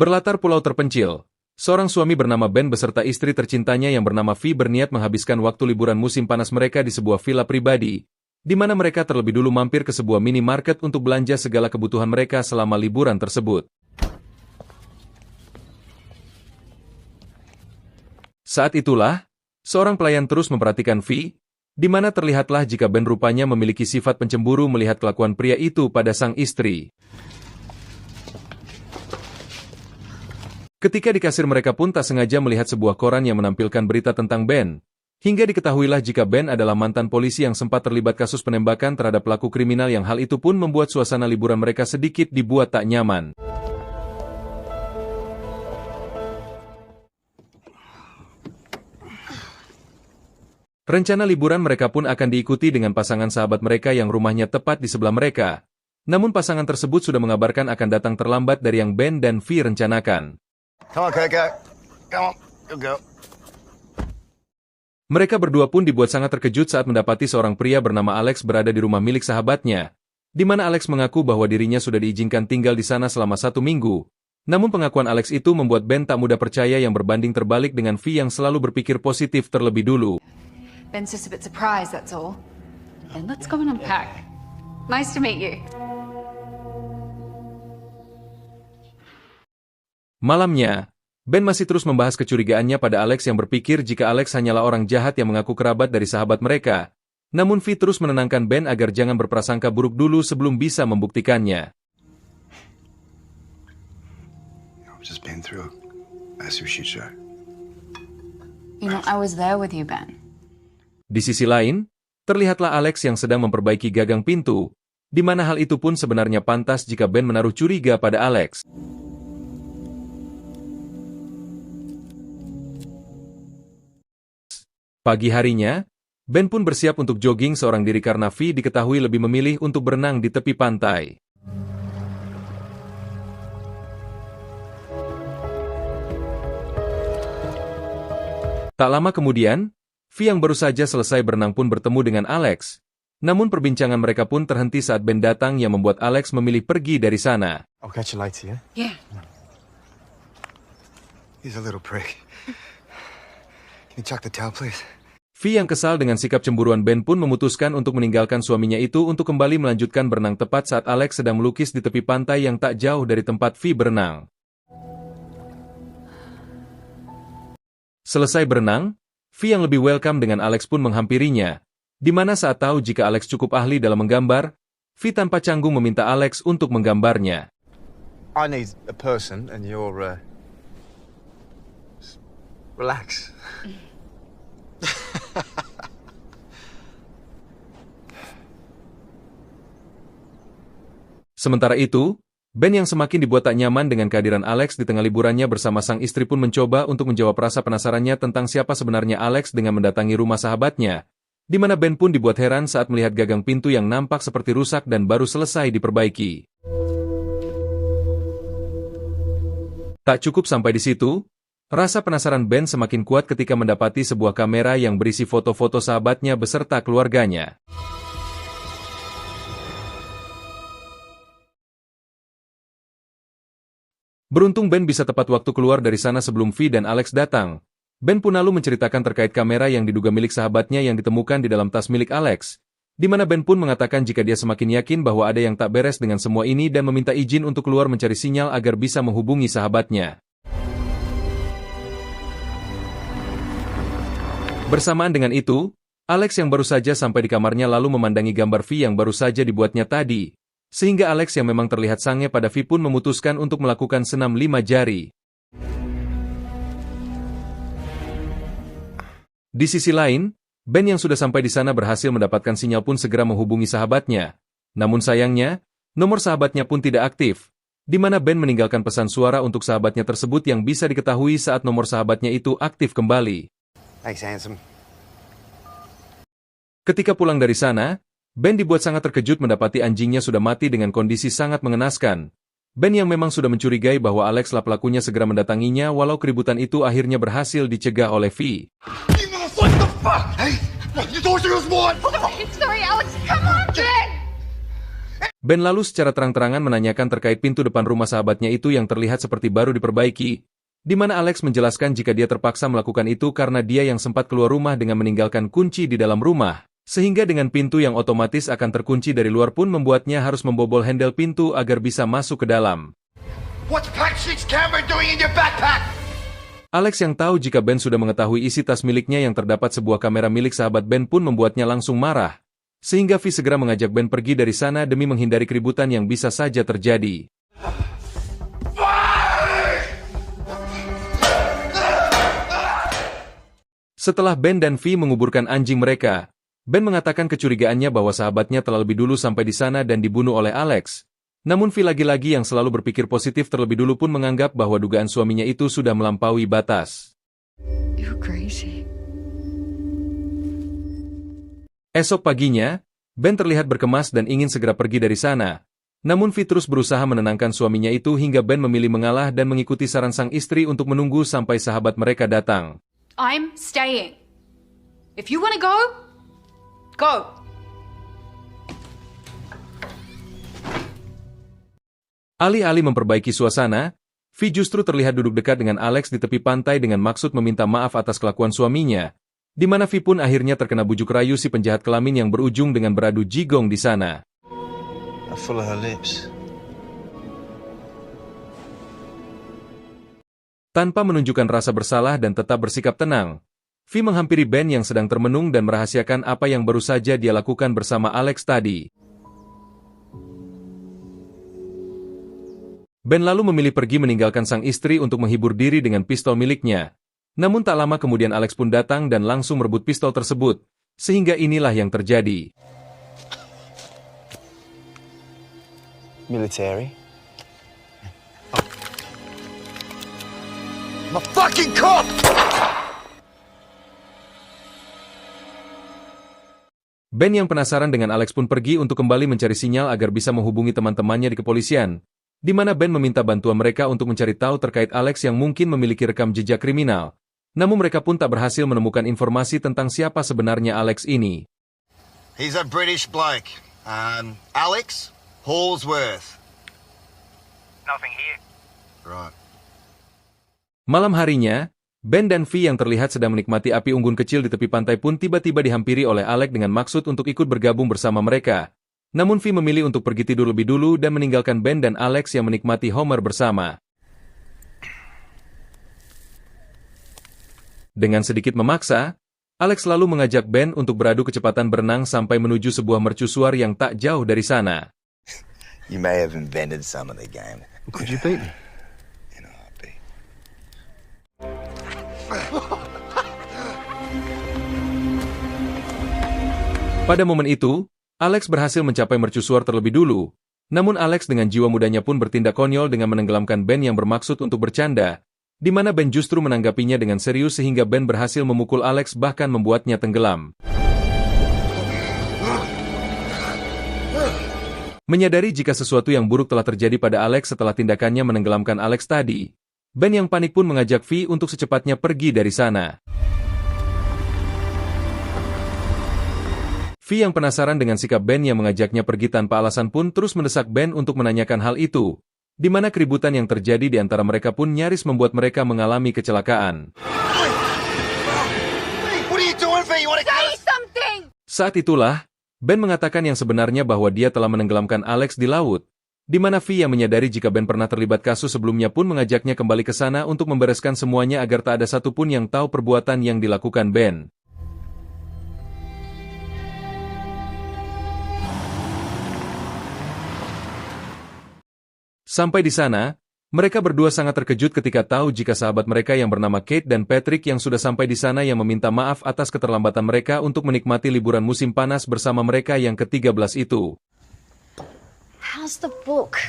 Berlatar pulau terpencil, seorang suami bernama Ben beserta istri tercintanya yang bernama Vi berniat menghabiskan waktu liburan musim panas mereka di sebuah villa pribadi, di mana mereka terlebih dulu mampir ke sebuah minimarket untuk belanja segala kebutuhan mereka selama liburan tersebut. Saat itulah, seorang pelayan terus memperhatikan Vi, di mana terlihatlah jika Ben rupanya memiliki sifat pencemburu melihat kelakuan pria itu pada sang istri. Ketika di kasir mereka pun tak sengaja melihat sebuah koran yang menampilkan berita tentang Ben, hingga diketahuilah jika Ben adalah mantan polisi yang sempat terlibat kasus penembakan terhadap pelaku kriminal yang hal itu pun membuat suasana liburan mereka sedikit dibuat tak nyaman. Rencana liburan mereka pun akan diikuti dengan pasangan sahabat mereka yang rumahnya tepat di sebelah mereka. Namun pasangan tersebut sudah mengabarkan akan datang terlambat dari yang Ben dan Vi rencanakan. Come on, Coco. Come on, go. Mereka berdua pun dibuat sangat terkejut saat mendapati seorang pria bernama Alex berada di rumah milik sahabatnya, di mana Alex mengaku bahwa dirinya sudah diizinkan tinggal di sana selama 1 minggu. Namun pengakuan Alex itu membuat Ben tak mudah percaya yang berbanding terbalik dengan Vi yang selalu berpikir positif terlebih dulu. Ben's just a bit surprised, that's all. And let's go and unpack. Nice to meet you. Malamnya, Ben masih terus membahas kecurigaannya pada Alex yang berpikir jika Alex hanyalah orang jahat yang mengaku kerabat dari sahabat mereka. Namun Vi terus menenangkan Ben agar jangan berprasangka buruk dulu sebelum bisa membuktikannya. I was there with you, Ben. Di sisi lain, terlihatlah Alex yang sedang memperbaiki gagang pintu, di mana hal itu pun sebenarnya pantas jika Ben menaruh curiga pada Alex. Pagi harinya, Ben pun bersiap untuk jogging seorang diri karena Vi diketahui lebih memilih untuk berenang di tepi pantai. Tak lama kemudian, Vi yang baru saja selesai berenang pun bertemu dengan Alex. Namun perbincangan mereka pun terhenti saat Ben datang yang membuat Alex memilih pergi dari sana. I'll catch you later, yeah? Yeah. He's a little prick. Can you chuck the towel, please? Vi yang kesal dengan sikap cemburuan Ben pun memutuskan untuk meninggalkan suaminya itu untuk kembali melanjutkan berenang tepat saat Alex sedang melukis di tepi pantai yang tak jauh dari tempat Vi berenang. Selesai berenang, Vi yang lebih welcome dengan Alex pun menghampirinya, di mana saat tahu jika Alex cukup ahli dalam menggambar, Vi tanpa canggung meminta Alex untuk menggambarnya. I need a person and you're, relax. Sementara itu, Ben yang semakin dibuat tak nyaman dengan kehadiran Alex di tengah liburannya bersama sang istri pun mencoba untuk menjawab rasa penasarannya tentang siapa sebenarnya Alex dengan mendatangi rumah sahabatnya, di mana Ben pun dibuat heran saat melihat gagang pintu yang nampak seperti rusak dan baru selesai diperbaiki. Tak cukup sampai di situ, rasa penasaran Ben semakin kuat ketika mendapati sebuah kamera yang berisi foto-foto sahabatnya beserta keluarganya. Beruntung Ben bisa tepat waktu keluar dari sana sebelum Vi dan Alex datang. Ben pun lalu menceritakan terkait kamera yang diduga milik sahabatnya yang ditemukan di dalam tas milik Alex, di mana Ben pun mengatakan jika dia semakin yakin bahwa ada yang tak beres dengan semua ini dan meminta izin untuk keluar mencari sinyal agar bisa menghubungi sahabatnya. Bersamaan dengan itu, Alex yang baru saja sampai di kamarnya lalu memandangi gambar Vi yang baru saja dibuatnya tadi, sehingga Alex yang memang terlihat sange pada Vi pun memutuskan untuk melakukan senam 5 jari. Di sisi lain, Ben yang sudah sampai di sana berhasil mendapatkan sinyal pun segera menghubungi sahabatnya. Namun sayangnya, nomor sahabatnya pun tidak aktif, di mana Ben meninggalkan pesan suara untuk sahabatnya tersebut yang bisa diketahui saat nomor sahabatnya itu aktif kembali. Thanks, handsome. Ketika pulang dari sana, Ben dibuat sangat terkejut mendapati anjingnya sudah mati dengan kondisi sangat mengenaskan. Ben yang memang sudah mencurigai bahwa Alex lah pelakunya segera mendatanginya walau keributan itu akhirnya berhasil dicegah oleh Vi. What the fuck? Hey, you told us it was one! Sorry, Alex, come on, Ben! Ben lalu secara terang-terangan menanyakan terkait pintu depan rumah sahabatnya itu yang terlihat seperti baru diperbaiki, di mana Alex menjelaskan jika dia terpaksa melakukan itu karena dia yang sempat keluar rumah dengan meninggalkan kunci di dalam rumah, sehingga dengan pintu yang otomatis akan terkunci dari luar pun membuatnya harus membobol handle pintu agar bisa masuk ke dalam. What's Patrick's camera doing in your backpack? Alex yang tahu jika Ben sudah mengetahui isi tas miliknya yang terdapat sebuah kamera milik sahabat Ben pun membuatnya langsung marah, sehingga Vi segera mengajak Ben pergi dari sana demi menghindari keributan yang bisa saja terjadi. Setelah Ben dan Vi menguburkan anjing mereka, Ben mengatakan kecurigaannya bahwa sahabatnya telah lebih dulu sampai di sana dan dibunuh oleh Alex. Namun Vi lagi-lagi yang selalu berpikir positif terlebih dulu pun menganggap bahwa dugaan suaminya itu sudah melampaui batas. You're crazy. Esok paginya, Ben terlihat berkemas dan ingin segera pergi dari sana. Namun Vi terus berusaha menenangkan suaminya itu hingga Ben memilih mengalah dan mengikuti saran sang istri untuk menunggu sampai sahabat mereka datang. I'm staying. If you want to go, go. Alih-alih memperbaiki suasana, Vi justru terlihat duduk dekat dengan Alex di tepi pantai dengan maksud meminta maaf atas kelakuan suaminya, di mana Vi pun akhirnya terkena bujuk rayu si penjahat kelamin yang berujung dengan beradu jigong di sana. I follow her lips. Tanpa menunjukkan rasa bersalah dan tetap bersikap tenang, Vi menghampiri Ben yang sedang termenung dan merahasiakan apa yang baru saja dia lakukan bersama Alex tadi. Ben lalu memilih pergi meninggalkan sang istri untuk menghibur diri dengan pistol miliknya. Namun tak lama kemudian Alex pun datang dan langsung merebut pistol tersebut, sehingga inilah yang terjadi. Military. I'm a fucking cop! Ben yang penasaran dengan Alex pun pergi untuk kembali mencari sinyal agar bisa menghubungi teman-temannya di kepolisian, di mana Ben meminta bantuan mereka untuk mencari tahu terkait Alex yang mungkin memiliki rekam jejak kriminal. Namun mereka pun tak berhasil menemukan informasi tentang siapa sebenarnya Alex ini. He's a British bloke. Alex Hallsworth. Nothing here. Right. Malam harinya, Ben dan Vi yang terlihat sedang menikmati api unggun kecil di tepi pantai pun tiba-tiba dihampiri oleh Alex dengan maksud untuk ikut bergabung bersama mereka. Namun Vi memilih untuk pergi tidur lebih dulu dan meninggalkan Ben dan Alex yang menikmati Homer bersama. Dengan sedikit memaksa, Alex lalu mengajak Ben untuk beradu kecepatan berenang sampai menuju sebuah mercusuar yang tak jauh dari sana. You may have invented some of the game. Could you beat me? In a heartbeat. Pada momen itu, Alex berhasil mencapai mercusuar terlebih dulu. Namun Alex dengan jiwa mudanya pun bertindak konyol dengan menenggelamkan Ben yang bermaksud untuk bercanda, di mana Ben justru menanggapinya dengan serius sehingga Ben berhasil memukul Alex bahkan membuatnya tenggelam. Menyadari jika sesuatu yang buruk telah terjadi pada Alex setelah tindakannya menenggelamkan Alex tadi, Ben yang panik pun mengajak Vi untuk secepatnya pergi dari sana. Vi yang penasaran dengan sikap Ben yang mengajaknya pergi tanpa alasan pun terus mendesak Ben untuk menanyakan hal itu, di mana keributan yang terjadi di antara mereka pun nyaris membuat mereka mengalami kecelakaan. What are you doing, V? You want to Say something! Saat itulah, Ben mengatakan yang sebenarnya bahwa dia telah menenggelamkan Alex di laut, di mana Vi yang menyadari jika Ben pernah terlibat kasus sebelumnya pun mengajaknya kembali ke sana untuk membereskan semuanya agar tak ada satupun yang tahu perbuatan yang dilakukan Ben. Sampai di sana, mereka berdua sangat terkejut ketika tahu jika sahabat mereka yang bernama Kate dan Patrick yang sudah sampai di sana yang meminta maaf atas keterlambatan mereka untuk menikmati liburan musim panas bersama mereka yang ke-13 itu. How's the book?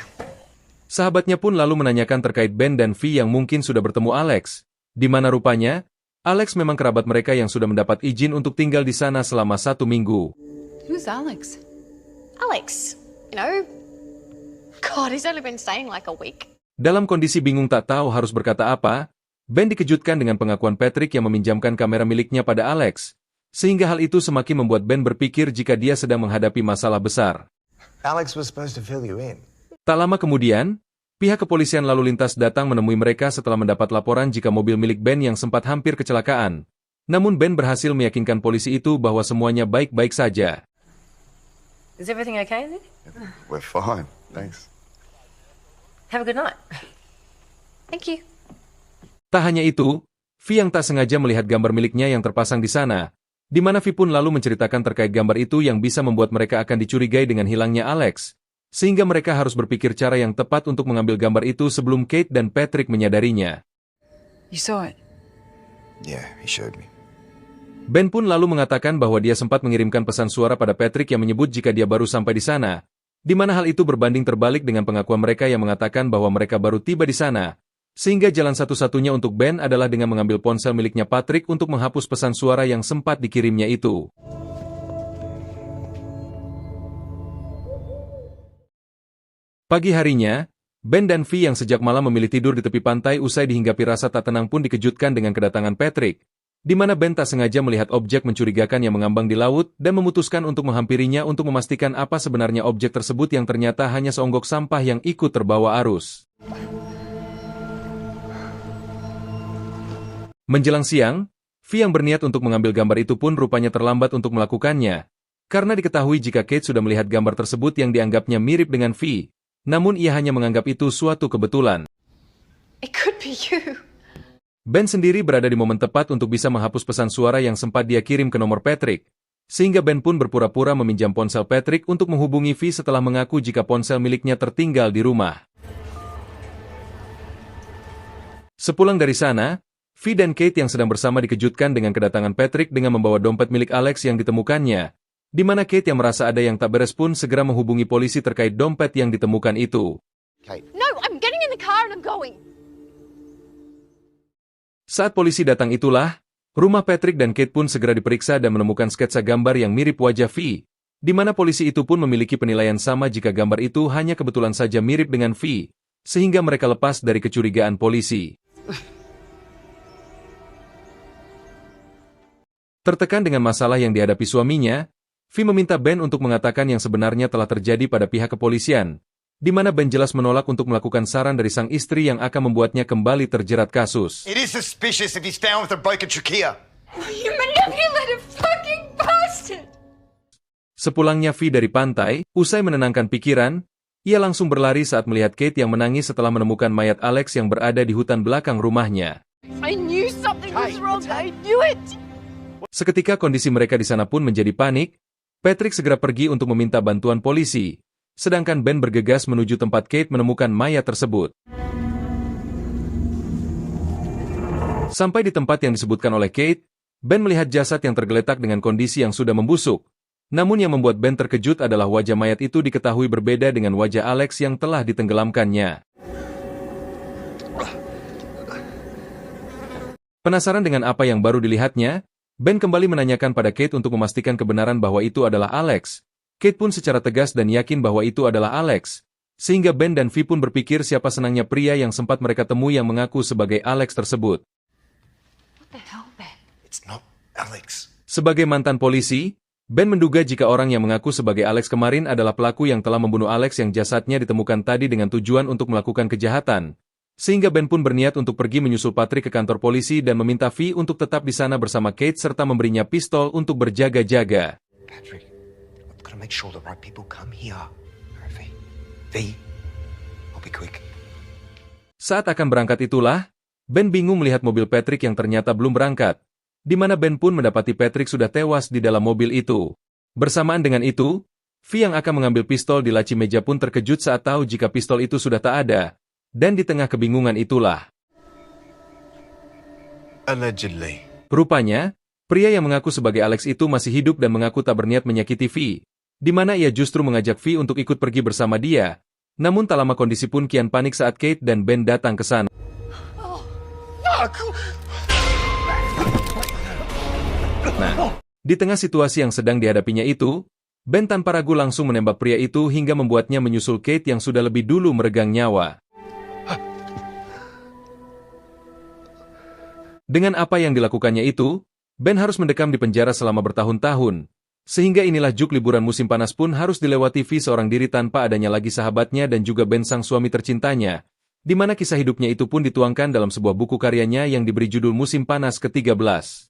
Sahabatnya pun lalu menanyakan terkait Ben dan Vi yang mungkin sudah bertemu Alex, di mana rupanya, Alex memang kerabat mereka yang sudah mendapat izin untuk tinggal di sana selama 1 minggu. Who's Alex? Alex, you know, God, he's only been staying like a week. Dalam kondisi bingung tak tahu harus berkata apa, Ben dikejutkan dengan pengakuan Patrick yang meminjamkan kamera miliknya pada Alex, sehingga hal itu semakin membuat Ben berpikir jika dia sedang menghadapi masalah besar. Alex was supposed to fill you in. Tak lama kemudian, pihak kepolisian lalu lintas datang menemui mereka setelah mendapat laporan jika mobil milik Ben yang sempat hampir kecelakaan. Namun Ben berhasil meyakinkan polisi itu bahwa semuanya baik-baik saja. Is everything okay then? We're fine, thanks. Have a good night. Thank you. Tak hanya itu, V yang tak sengaja melihat gambar miliknya yang terpasang di sana, di mana V pun lalu menceritakan terkait gambar itu yang bisa membuat mereka akan dicurigai dengan hilangnya Alex, sehingga mereka harus berpikir cara yang tepat untuk mengambil gambar itu sebelum Kate dan Patrick menyadarinya. You saw it? Yeah, he showed me. Ben pun lalu mengatakan bahwa dia sempat mengirimkan pesan suara pada Patrick yang menyebut jika dia baru sampai di sana, di mana hal itu berbanding terbalik dengan pengakuan mereka yang mengatakan bahwa mereka baru tiba di sana. Sehingga jalan satu-satunya untuk Ben adalah dengan mengambil ponsel miliknya Patrick untuk menghapus pesan suara yang sempat dikirimnya itu. Pagi harinya, Ben dan V yang sejak malam memilih tidur di tepi pantai usai dihinggapi rasa tak tenang pun dikejutkan dengan kedatangan Patrick, di mana Ben tak sengaja melihat objek mencurigakan yang mengambang di laut dan memutuskan untuk menghampirinya untuk memastikan apa sebenarnya objek tersebut yang ternyata hanya seonggok sampah yang ikut terbawa arus. Menjelang siang, V yang berniat untuk mengambil gambar itu pun rupanya terlambat untuk melakukannya, karena diketahui jika Kate sudah melihat gambar tersebut yang dianggapnya mirip dengan V, namun ia hanya menganggap itu suatu kebetulan. It could be you. Ben sendiri berada di momen tepat untuk bisa menghapus pesan suara yang sempat dia kirim ke nomor Patrick, sehingga Ben pun berpura-pura meminjam ponsel Patrick untuk menghubungi V setelah mengaku jika ponsel miliknya tertinggal di rumah. Sepulang dari sana, V dan Kate yang sedang bersama dikejutkan dengan kedatangan Patrick dengan membawa dompet milik Alex yang ditemukannya, di mana Kate yang merasa ada yang tak beres pun segera menghubungi polisi terkait dompet yang ditemukan itu. Kate. No, I'm getting in the car and I'm going. Saat polisi datang itulah, rumah Patrick dan Kate pun segera diperiksa dan menemukan sketsa gambar yang mirip wajah V, di mana polisi itu pun memiliki penilaian sama jika gambar itu hanya kebetulan saja mirip dengan V, sehingga mereka lepas dari kecurigaan polisi. Tertekan dengan masalah yang dihadapi suaminya, V meminta Ben untuk mengatakan yang sebenarnya telah terjadi pada pihak kepolisian, di mana Ben jelas menolak untuk melakukan saran dari sang istri yang akan membuatnya kembali terjerat kasus. It is suspicious if he's found with a broken trachea. You manipulative fucking bastard! Sepulangnya V dari pantai, usai menenangkan pikiran, ia langsung berlari saat melihat Kate yang menangis setelah menemukan mayat Alex yang berada di hutan belakang rumahnya. I knew something was wrong. I knew it! Seketika kondisi mereka di sana pun menjadi panik, Patrick segera pergi untuk meminta bantuan polisi, sedangkan Ben bergegas menuju tempat Kate menemukan mayat tersebut. Sampai di tempat yang disebutkan oleh Kate, Ben melihat jasad yang tergeletak dengan kondisi yang sudah membusuk. Namun yang membuat Ben terkejut adalah wajah mayat itu diketahui berbeda dengan wajah Alex yang telah ditenggelamkannya. Penasaran dengan apa yang baru dilihatnya, Ben kembali menanyakan pada Kate untuk memastikan kebenaran bahwa itu adalah Alex. Kate pun secara tegas dan yakin bahwa itu adalah Alex, sehingga Ben dan V pun berpikir siapa senangnya pria yang sempat mereka temui yang mengaku sebagai Alex tersebut. What the hell, Ben? It's not Alex. Sebagai mantan polisi, Ben menduga jika orang yang mengaku sebagai Alex kemarin adalah pelaku yang telah membunuh Alex yang jasadnya ditemukan tadi dengan tujuan untuk melakukan kejahatan. Sehingga Ben pun berniat untuk pergi menyusul Patrick ke kantor polisi dan meminta V untuk tetap di sana bersama Kate serta memberinya pistol untuk berjaga-jaga. Patrick, I've got to make sure the right people come here. V, I'll be quick. Saat akan berangkat itulah, Ben bingung melihat mobil Patrick yang ternyata belum berangkat, di mana Ben pun mendapati Patrick sudah tewas di dalam mobil itu. Bersamaan dengan itu, V yang akan mengambil pistol di laci meja pun terkejut saat tahu jika pistol itu sudah tak ada. Dan di tengah kebingungan itulah, Allegedly. rupanya, pria yang mengaku sebagai Alex itu masih hidup dan mengaku tak berniat menyakiti V, di mana ia justru mengajak V untuk ikut pergi bersama dia. Namun tak lama kondisi pun kian panik saat Kate dan Ben datang ke sana. Nah, di tengah situasi yang sedang dihadapinya itu, Ben tanpa ragu langsung menembak pria itu hingga membuatnya menyusul Kate yang sudah lebih dulu meregang nyawa. Dengan apa yang dilakukannya itu, Ben harus mendekam di penjara selama bertahun-tahun, Sehingga inilah juk liburan musim panas pun harus dilewati V seorang diri tanpa adanya lagi sahabatnya dan juga Ben sang suami tercintanya, di mana kisah hidupnya itu pun dituangkan dalam sebuah buku karyanya yang diberi judul Musim Panas ke-13.